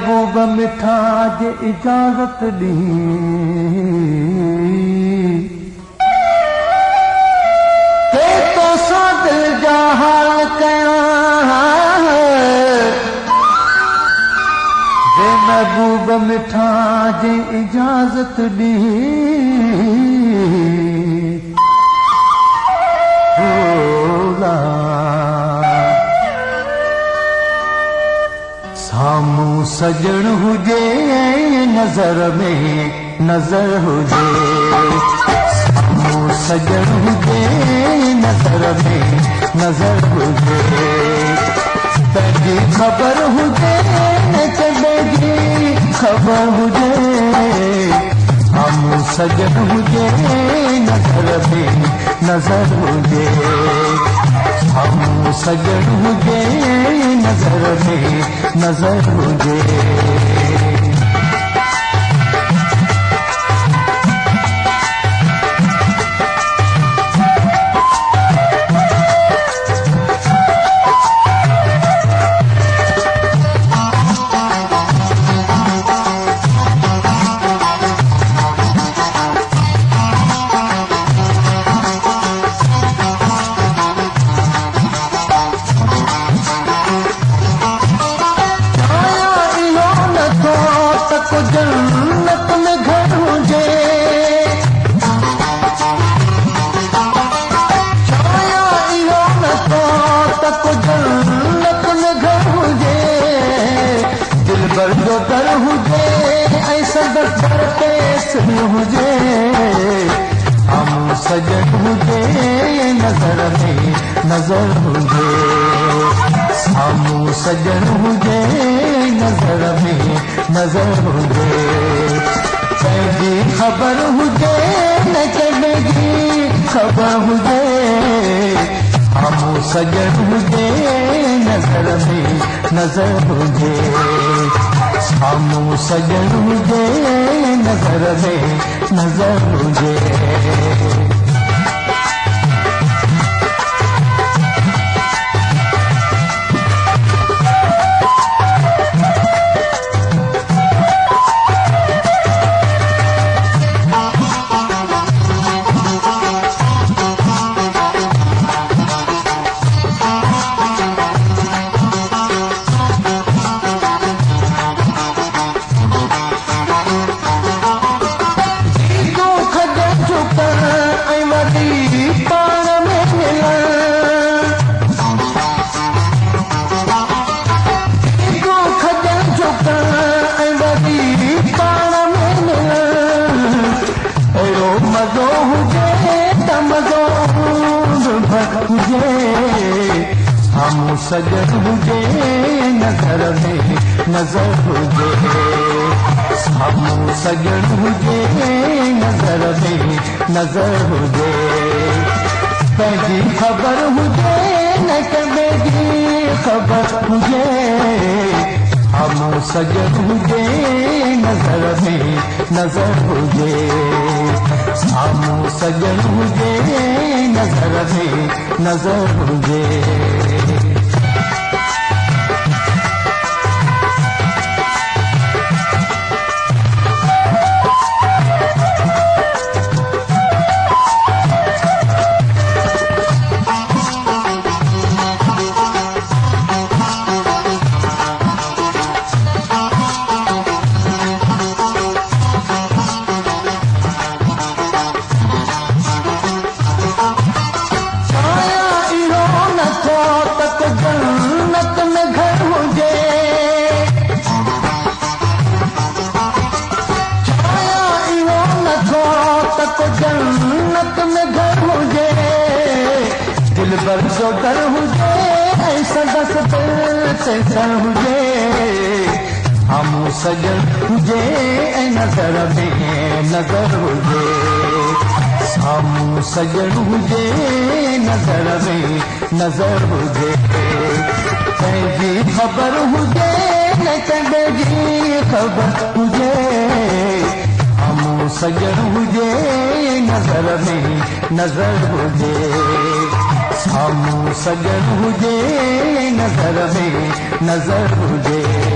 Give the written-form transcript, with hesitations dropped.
महबूब मिठा जे इजाज़त दी के तो सा दिल जा हाल कयां जे महबूब मिठा जे इजाज़त दी सामूं सजण हुजे नज़र में नज़र हुजे सामूं सजण हुजे नज़र में नज़र हुजे पंहिंजी ख़बर हुजे जी ख़बर हुजे सामूं सजण हुजे नज़र में नज़र हुजे सामूं सजण हुजे नज़र में नज़र हुजे जन्नत में घर हुजे छाया इहो नथो त को जन्नत में घर हुजे दिलबर जो दर हुजे ऐं सदर दर पेश हुजे सामूं सजण हुजे नज़र में नज़र हुजे सामूं सजण हुजे नज़र में नज़र हुजे पंहिंजी ख़बर हुजे न कंहिंजी ख़बर हुजे सामूं सजण हुजे नज़र में नज़र हुजे सामूं सजण हुजे नज़र में नज़र हुजे सामूं सजण हुजे नज़र में नज़र हुजे सामूं सजण हुजे नज़र में नज़र हुजे पंहिंजी ख़बर हुजे न कंहिंजी ख़बर हुजे सामूं सजण हुजे नज़र में नज़र हुजे सामूं सजण हुजे नज़र में नज़र हुजे जन्नत में घर हुजे छाया इहो नथो त को जन्नत में घर हुजे दिलबर जो दर हुजे ऐं संदस दिल ते सर हुजे सामूं सजण हुजे ऐं नज़र में नज़र हुजे सामूं सजण हुजे नज़र में नज़र हुजे पंहिंजी ख़बर हुजे न कंहिंजी ख़बर हुजे सामूं सजण हुजे नज़र में नज़र हुजे सामूं सजण हुजे नज़र में नज़र हुजे